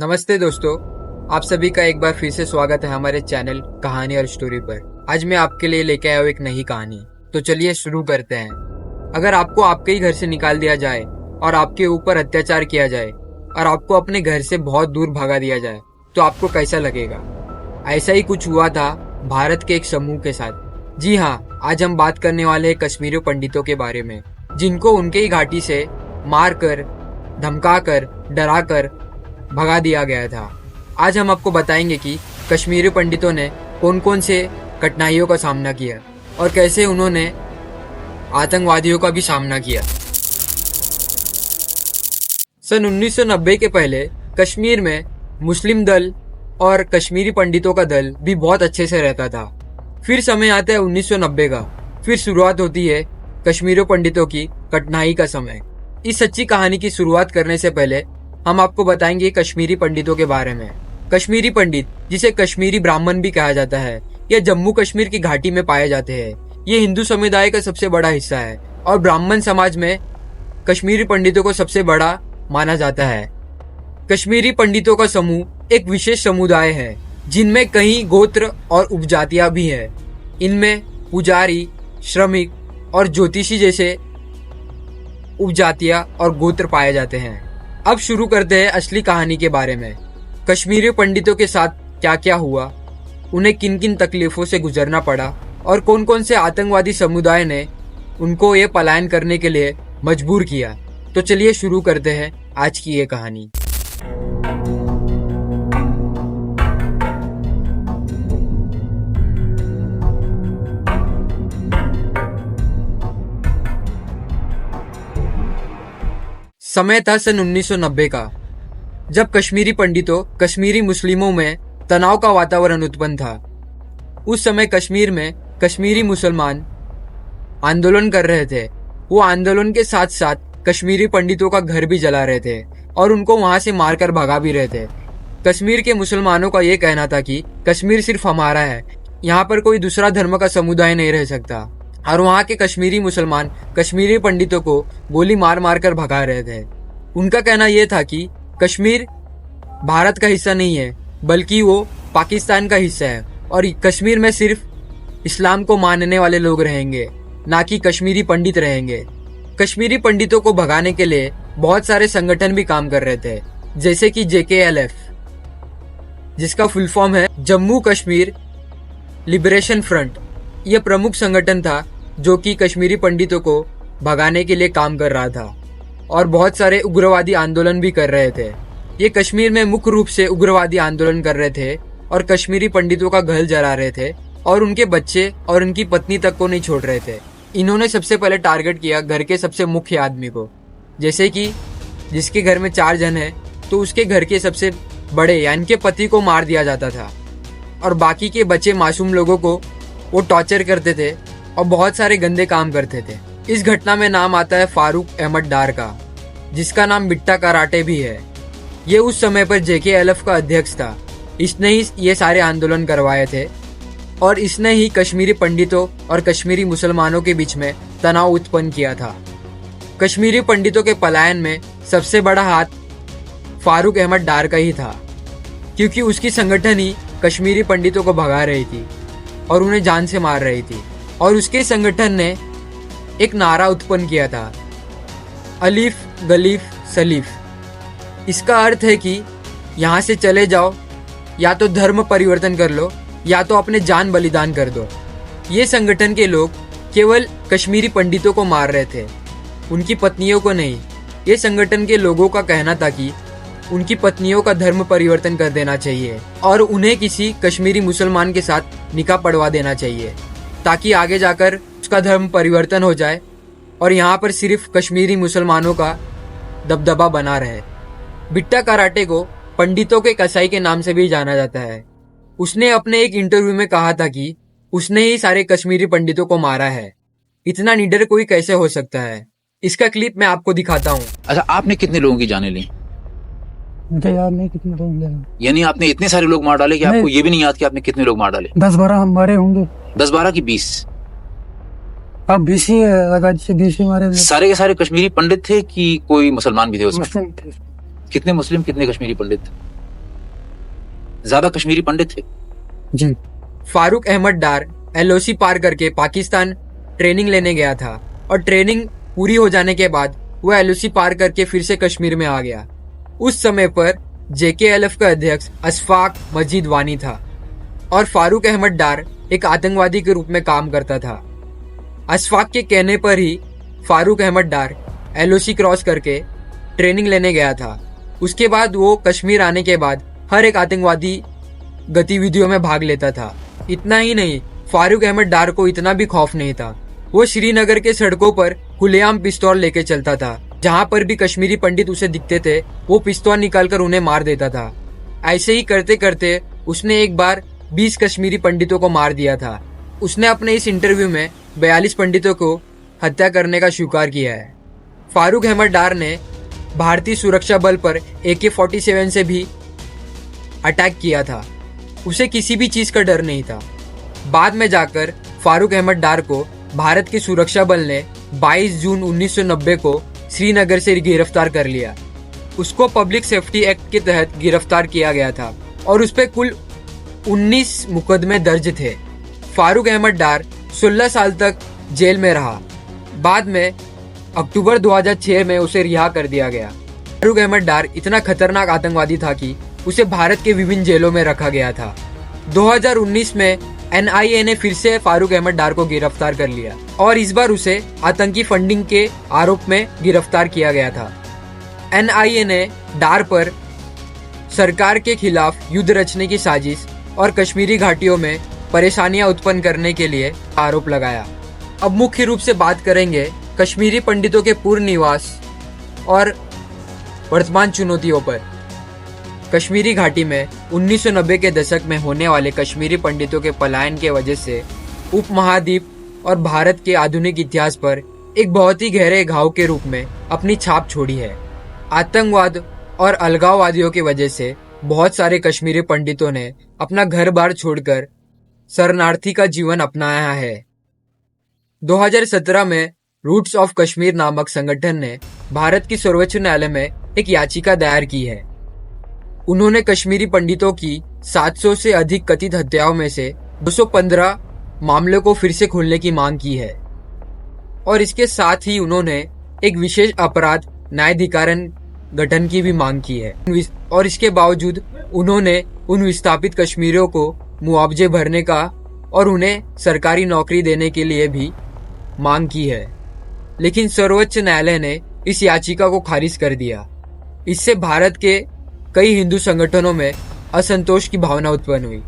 नमस्ते दोस्तों, आप सभी का एक बार फिर से स्वागत है हमारे चैनल कहानी और स्टोरी पर। आज मैं आपके लिए लेके आया हूँ एक नई कहानी। तो चलिए शुरू करते हैं। अगर आपको आपके ही घर से निकाल दिया जाए और आपके ऊपर अत्याचार किया जाए और आपको अपने घर से बहुत दूर भगा दिया जाए तो आपको कैसा लगेगा? ऐसा ही कुछ हुआ था भारत के एक समूह के साथ। जी हाँ, आज हम बात करने वाले हैं कश्मीरी पंडितों के बारे में, जिनको उनके ही घाटी से मार कर, धमका कर, डरा कर भगा दिया गया था। आज हम आपको बताएंगे कि कश्मीरी पंडितों ने कौन कौन से कठिनाइयों का सामना किया और कैसे उन्होंने आतंकवादियों का भी सामना किया। सन 1990 के पहले कश्मीर में मुस्लिम दल और कश्मीरी पंडितों का दल भी बहुत अच्छे से रहता था। फिर समय आता है 1990 का। फिर शुरुआत होती है कश्मीरी पंडितों की कठिनाई का समय। इस सच्ची कहानी की शुरुआत करने से पहले हम आपको बताएंगे कश्मीरी पंडितों के बारे में। कश्मीरी पंडित, जिसे कश्मीरी ब्राह्मण भी कहा जाता है, ये जम्मू कश्मीर की घाटी में पाए जाते हैं। ये हिंदू समुदाय का सबसे बड़ा हिस्सा है और ब्राह्मण समाज में कश्मीरी पंडितों को सबसे बड़ा माना जाता है। कश्मीरी पंडितों का समूह एक विशेष समुदाय है जिनमें कई गोत्र और उपजातियां भी है। इनमें पुजारी, श्रमिक और ज्योतिषी जैसे उपजातियां और गोत्र पाए जाते हैं। अब शुरू करते हैं असली कहानी के बारे में। कश्मीरी पंडितों के साथ क्या क्या हुआ, उन्हें किन किन तकलीफों से गुजरना पड़ा और कौन कौन से आतंकवादी समुदाय ने उनको ये पलायन करने के लिए मजबूर किया। तो चलिए शुरू करते हैं आज की ये कहानी। समय था सन 1990 का, जब कश्मीरी पंडितों कश्मीरी मुस्लिमों में तनाव का वातावरण उत्पन्न था। उस समय कश्मीर में कश्मीरी मुसलमान आंदोलन कर रहे थे। वो आंदोलन के साथ साथ कश्मीरी पंडितों का घर भी जला रहे थे और उनको वहां से मारकर भगा भी रहे थे। कश्मीर के मुसलमानों का ये कहना था कि कश्मीर सिर्फ हमारा है, यहाँ पर कोई दूसरा धर्म का समुदाय नहीं रह सकता। और वहाँ के कश्मीरी मुसलमान कश्मीरी पंडितों को गोली मार मार कर भगा रहे थे। उनका कहना यह था कि कश्मीर भारत का हिस्सा नहीं है, बल्कि वो पाकिस्तान का हिस्सा है और कश्मीर में सिर्फ इस्लाम को मानने वाले लोग रहेंगे, ना कि कश्मीरी पंडित रहेंगे। कश्मीरी पंडितों को भगाने के लिए बहुत सारे संगठन भी काम कर रहे थे, जैसे कि JKLF, जिसका फुल फॉर्म है जम्मू कश्मीर लिबरेशन फ्रंट। यह प्रमुख संगठन था जो कि कश्मीरी पंडितों को भगाने के लिए काम कर रहा था और बहुत सारे उग्रवादी आंदोलन भी कर रहे थे। ये कश्मीर में मुख्य रूप से उग्रवादी आंदोलन कर रहे थे और कश्मीरी पंडितों का घर जला रहे थे और उनके बच्चे और उनकी पत्नी तक को नहीं छोड़ रहे थे। इन्होंने सबसे पहले टारगेट किया घर के सबसे मुख्य आदमी को, जैसे कि जिसके घर में 4 जन है तो उसके घर के सबसे बड़े यानी के पति को मार दिया जाता था और बाकी के बच्चे मासूम लोगों को वो टॉर्चर करते थे और बहुत सारे गंदे काम करते थे। इस घटना में नाम आता है फारूक अहमद डार का, जिसका नाम बिट्टा कराटे भी है। ये उस समय पर JKLF का अध्यक्ष था। इसने ही ये सारे आंदोलन करवाए थे और इसने ही कश्मीरी पंडितों और कश्मीरी मुसलमानों के बीच में तनाव उत्पन्न किया था। कश्मीरी पंडितों के पलायन में सबसे बड़ा हाथ फारूक अहमद डार का ही था, क्योंकि उसकी संगठन ही कश्मीरी पंडितों को भगा रही थी और उन्हें जान से मार रही थी। और उसके संगठन ने एक नारा उत्पन्न किया था, अलीफ गलीफ सलीफ। इसका अर्थ है कि यहाँ से चले जाओ, या तो धर्म परिवर्तन कर लो या तो अपने जान बलिदान कर दो। ये संगठन के लोग केवल कश्मीरी पंडितों को मार रहे थे, उनकी पत्नियों को नहीं। ये संगठन के लोगों का कहना था कि उनकी पत्नियों का धर्म परिवर्तन कर देना चाहिए और उन्हें किसी कश्मीरी मुसलमान के साथ निकाह पढ़वा देना चाहिए, ताकि आगे जाकर उसका धर्म परिवर्तन हो जाए और यहाँ पर सिर्फ कश्मीरी मुसलमानों का दबदबा बना रहे। बिट्टा कराटे को पंडितों के कसाई के नाम से भी जाना जाता है। उसने अपने एक इंटरव्यू में कहा था कि उसने ही सारे कश्मीरी पंडितों को मारा है। इतना निडर कोई कैसे हो सकता है? इसका क्लिप मैं आपको दिखाता हूँ। अच्छा, आपने कितने लोगों की जाने ली? मुझे याद नहीं कितने लोग मिले। यानी आपने इतने सारे लोग मार डाले कि आपको ये भी नहीं याद कि आपने कितने लोग मार डाले? 10-12 हम मारे होंगे। 10-12 की 20? अब 20 ही लगा, 20 ही मारे। सारे के सारे कश्मीरी पंडित थे कि कोई मुसलमान भी थे उसमें? मुस्लिम थे। कितने मुस्लिम कितने कश्मीरी पंडित? ज्यादा कश्मीरी पंडित थे। जी। फारूक अहमद डार एलओसी पार करके पाकिस्तान ट्रेनिंग लेने गया था और ट्रेनिंग पूरी हो जाने के बाद वह एलओसी पार करके फिर से कश्मीर में आ गया। उस समय पर जेकेएलएफ का अध्यक्ष अशफाक मजीद वानी था और फारूक अहमद डार एक आतंकवादी के रूप में काम करता था। अशफाक के कहने पर ही फारूक अहमद डार एलओसी क्रॉस करके ट्रेनिंग लेने गया था। उसके बाद वो कश्मीर आने के बाद हर एक आतंकवादी गतिविधियों में भाग लेता था। इतना ही नहीं, फारूक अहमद डार को इतना भी खौफ नहीं था। वो श्रीनगर के सड़कों पर खुलेआम पिस्तौल लेके चलता था। जहां पर भी कश्मीरी पंडित उसे दिखते थे वो पिस्तौल निकालकर उन्हें मार देता था। ऐसे ही करते करते उसने एक बार 20 कश्मीरी पंडितों को मार दिया था। उसने अपने इस इंटरव्यू में 42 पंडितों को हत्या करने का स्वीकार किया है। फारूक अहमद डार ने भारतीय सुरक्षा बल पर AK-47 से भी अटैक किया था। उसे किसी भी चीज का डर नहीं था। बाद में जाकर फारूक अहमद डार को भारत की सुरक्षा बल ने 22 जून 1990 को श्रीनगर से गिरफ्तार कर लिया। उसको पब्लिक सेफ्टी एक्ट के तहत गिरफ्तार किया गया था और उस पर कुल 19 मुकदमे दर्ज थे। फारूक अहमद डार 16 साल तक जेल में रहा। बाद में अक्टूबर 2006 में उसे रिहा कर दिया गया। फारूक अहमद डार इतना खतरनाक आतंकवादी था कि उसे भारत के विभिन्न जेलों में रखा गया था। 2019 में NIA ने फिर से फारूक अहमद डार को गिरफ्तार कर लिया और इस बार उसे आतंकी फंडिंग के आरोप में गिरफ्तार किया गया था। NIA ने डार पर सरकार के खिलाफ युद्ध रचने की साजिश और कश्मीरी घाटियों में परेशानियां उत्पन्न करने के लिए आरोप लगाया। अब मुख्य रूप से बात करेंगे कश्मीरी पंडितों के पूर्व निवास और वर्तमान चुनौतियों पर। कश्मीरी घाटी में 1990 के दशक में होने वाले कश्मीरी पंडितों के पलायन के वजह से उपमहाद्वीप और भारत के आधुनिक इतिहास पर एक बहुत ही गहरे घाव के रूप में अपनी छाप छोड़ी है। आतंकवाद और अलगाववादियों की वजह से बहुत सारे कश्मीरी पंडितों ने अपना घर बार छोड़कर शरणार्थी का जीवन अपनाया है। 2017 में रूट्स ऑफ कश्मीर नामक संगठन ने भारत की सर्वोच्च न्यायालय में एक याचिका दायर की है। उन्होंने कश्मीरी पंडितों की 700 से अधिक कथित हत्याओं में से 215 मामलों को फिर से खोलने की मांग की है और इसके साथ ही उन्होंने एक विशेष अपराध न्यायाधिकरण गठन की भी मांग की है और इसके बावजूद उन्होंने उन विस्थापित कश्मीरियों को मुआवजे भरने का और उन्हें सरकारी नौकरी देने के लिए भी मांग की है। लेकिन सर्वोच्च न्यायालय ने इस याचिका को खारिज कर दिया। इससे भारत के कई हिंदू संगठनों में असंतोष की भावना उत्पन्न हुई।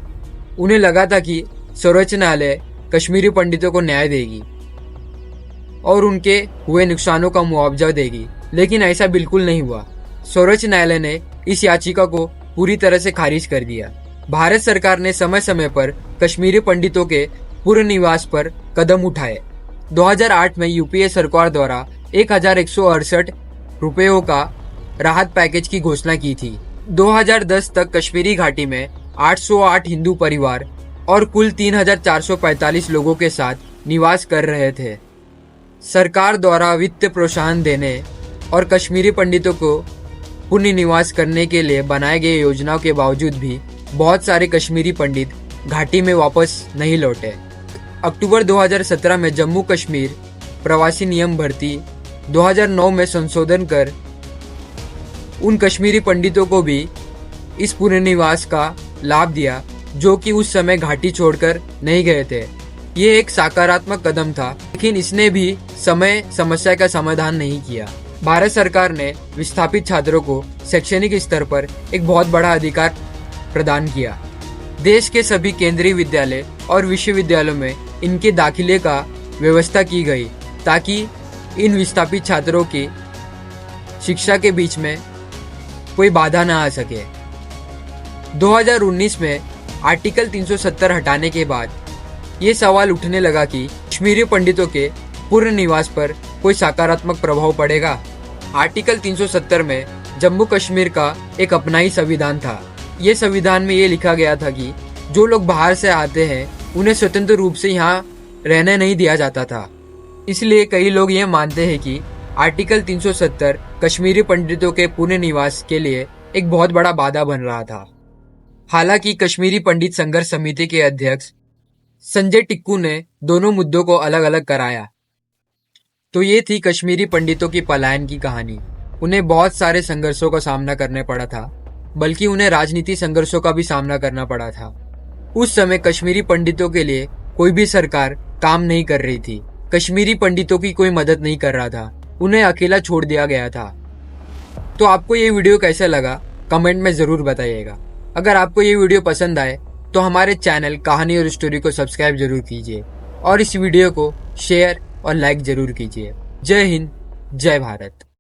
उन्हें लगा था कि सर्वोच्च न्यायालय कश्मीरी पंडितों को न्याय देगी और उनके हुए नुकसानों का मुआवजा देगी, लेकिन ऐसा बिल्कुल नहीं हुआ। सर्वोच्च न्यायालय ने इस याचिका को पूरी तरह से खारिज कर दिया। भारत सरकार ने समय समय पर कश्मीरी पंडितों के पुनर्निवास पर कदम उठाए। 2008 में यूपीए सरकार द्वारा 1168 रुपयों का राहत पैकेज की घोषणा की थी। 2010 तक कश्मीरी घाटी में 808 हिंदू परिवार और कुल 3445 लोगों के साथ निवास कर रहे थे। सरकार द्वारा वित्तीय प्रोत्साहन देने और कश्मीरी पंडितों को पुनर्निवास करने के लिए बनाए गए योजनाओं के बावजूद भी बहुत सारे कश्मीरी पंडित घाटी में वापस नहीं लौटे। अक्टूबर 2017 में जम्मू कश्मीर प्रवासी नियम भर्ती 2009 में संशोधन कर उन कश्मीरी पंडितों को भी इस पुनर्निवास का लाभ दिया जो कि उस समय घाटी छोड़कर नहीं गए थे। ये एक सकारात्मक कदम था, लेकिन इसने भी समस्या का समाधान नहीं किया। भारत सरकार ने विस्थापित छात्रों को शैक्षणिक स्तर पर एक बहुत बड़ा अधिकार प्रदान किया। देश के सभी केंद्रीय विद्यालय और विश्वविद्यालयों में इनके दाखिले का व्यवस्था की गई ताकि इन विस्थापित छात्रों की शिक्षा के बीच में कोई बाधा न आ सके। 2019 में आर्टिकल 370 हटाने के बाद ये सवाल उठने लगा कि कश्मीरी पंडितों के पुनर्निवास पर कोई सकारात्मक प्रभाव पड़ेगा। आर्टिकल 370 में जम्मू कश्मीर का एक अपना ही संविधान था। ये संविधान में ये लिखा गया था कि जो लोग बाहर से आते हैं उन्हें स्वतंत्र रूप से यहाँ रहने नहीं दिया जाता था। इसलिए कई लोग ये मानते हैं कि आर्टिकल 370 कश्मीरी पंडितों के पुनर्निवास के लिए एक बहुत बड़ा बाधा बन रहा था। हालांकि कश्मीरी पंडित संघर्ष समिति के अध्यक्ष संजय टिक्कू ने दोनों मुद्दों को अलग अलग कराया। तो ये थी कश्मीरी पंडितों की पलायन की कहानी। उन्हें बहुत सारे संघर्षों का सामना करना पड़ा था, बल्कि उन्हें राजनीतिक संघर्षों का भी सामना करना पड़ा था। उस समय कश्मीरी पंडितों के लिए कोई भी सरकार काम नहीं कर रही थी। कश्मीरी पंडितों की कोई मदद नहीं कर रहा था, उन्हें अकेला छोड़ दिया गया था। तो आपको ये वीडियो कैसा लगा कमेंट में जरूर बताइएगा। अगर आपको ये वीडियो पसंद आए तो हमारे चैनल कहानी और स्टोरी को सब्सक्राइब जरूर कीजिए और इस वीडियो को शेयर और लाइक जरूर कीजिए। जय हिंद, जय भारत।